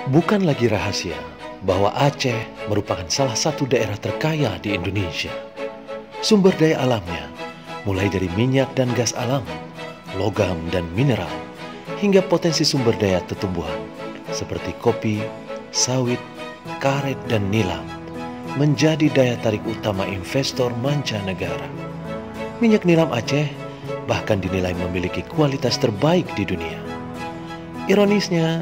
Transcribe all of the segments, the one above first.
Bukan lagi rahasia bahwa Aceh merupakan salah satu daerah terkaya di Indonesia. Sumber daya alamnya, mulai dari minyak dan gas alam, logam dan mineral, hingga potensi sumber daya tumbuhan seperti kopi, sawit, karet, dan nilam, menjadi daya tarik utama investor mancanegara. Minyak nilam Aceh bahkan dinilai memiliki kualitas terbaik di dunia. Ironisnya,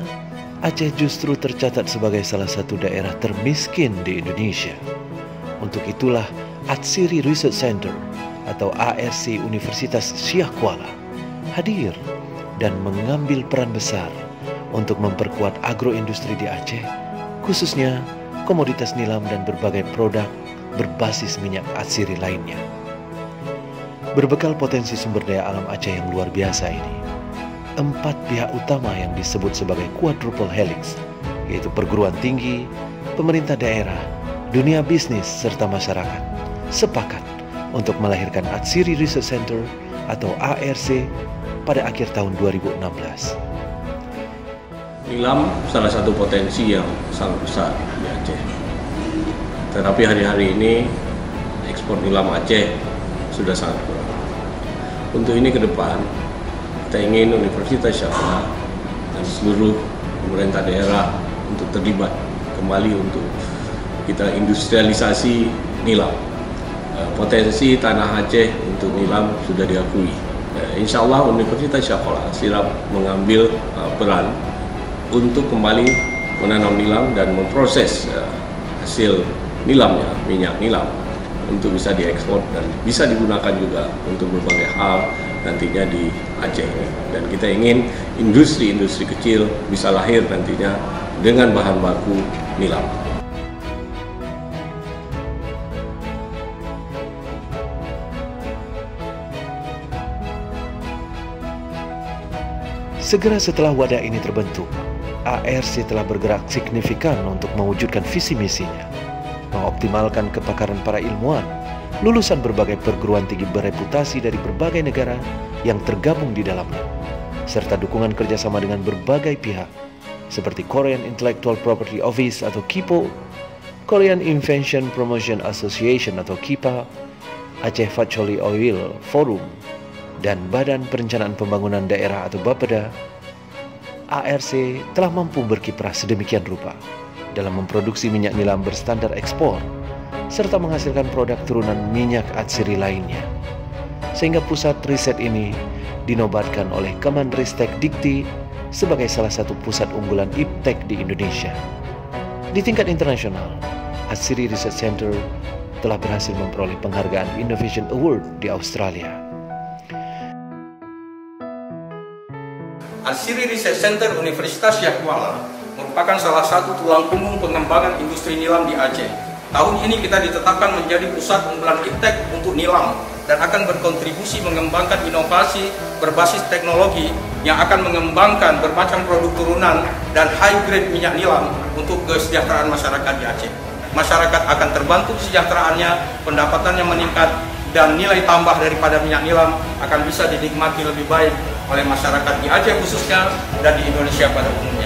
Aceh justru tercatat sebagai salah satu daerah termiskin di Indonesia. Untuk itulah Atsiri Research Center atau ARC Universitas Syah Kuala hadir dan mengambil peran besar untuk memperkuat agroindustri di Aceh, khususnya komoditas nilam dan berbagai produk berbasis minyak atsiri lainnya. Berbekal potensi sumber daya alam Aceh yang luar biasa ini, 4 pihak utama yang disebut sebagai quadruple helix, yaitu perguruan tinggi, pemerintah daerah, dunia bisnis, serta masyarakat, sepakat untuk melahirkan Atsiri Research Center atau ARC pada akhir tahun 2016. Nilam salah satu potensi yang sangat besar di Aceh. Tetapi hari-hari ini ekspor nilam Aceh sudah sangat kurang. Untuk ini ke depan, kita ingin Universitas Syah Kuala dan seluruh pemerintah daerah untuk terlibat kembali untuk kita industrialisasi nilam. Potensi tanah Aceh untuk nilam sudah diakui. Insya Allah Universitas Syah Kuala siap mengambil peran untuk kembali menanam nilam dan memproses hasil nilamnya, minyak nilam, untuk bisa diekspor dan bisa digunakan juga untuk berbagai hal nantinya di Aceh ini. Dan kita ingin industri-industri kecil bisa lahir nantinya dengan bahan baku nilam. Segera setelah wadah ini terbentuk, ARC telah bergerak signifikan untuk mewujudkan visi misinya, mengoptimalkan kepakaran para ilmuwan, lulusan berbagai perguruan tinggi bereputasi dari berbagai negara yang tergabung di dalamnya, serta dukungan kerjasama dengan berbagai pihak, seperti Korean Intellectual Property Office atau KIPO, Korean Invention Promotion Association atau KIPA, Aceh Fatchouli Oil Forum, dan Badan Perencanaan Pembangunan Daerah atau Bapeda. ARC telah mampu berkiprah sedemikian rupa dalam memproduksi minyak nilam berstandar ekspor, serta menghasilkan produk turunan minyak atsiri lainnya. Sehingga pusat riset ini dinobatkan oleh Kemenristek Dikti sebagai salah satu pusat unggulan iptek di Indonesia. Di tingkat internasional, Atsiri Research Center telah berhasil memperoleh penghargaan Innovation Award di Australia. Atsiri Research Center Universitas Syah Kuala merupakan salah satu tulang punggung pengembangan industri nilam di Aceh. Tahun ini kita ditetapkan menjadi pusat unggulan iptek untuk nilam dan akan berkontribusi mengembangkan inovasi berbasis teknologi yang akan mengembangkan bermacam produk turunan dan high grade minyak nilam untuk kesejahteraan masyarakat di Aceh. Masyarakat akan terbantu kesejahteraannya, pendapatannya meningkat, dan nilai tambah daripada minyak nilam akan bisa dinikmati lebih baik oleh masyarakat di Aceh khususnya dan di Indonesia pada umumnya.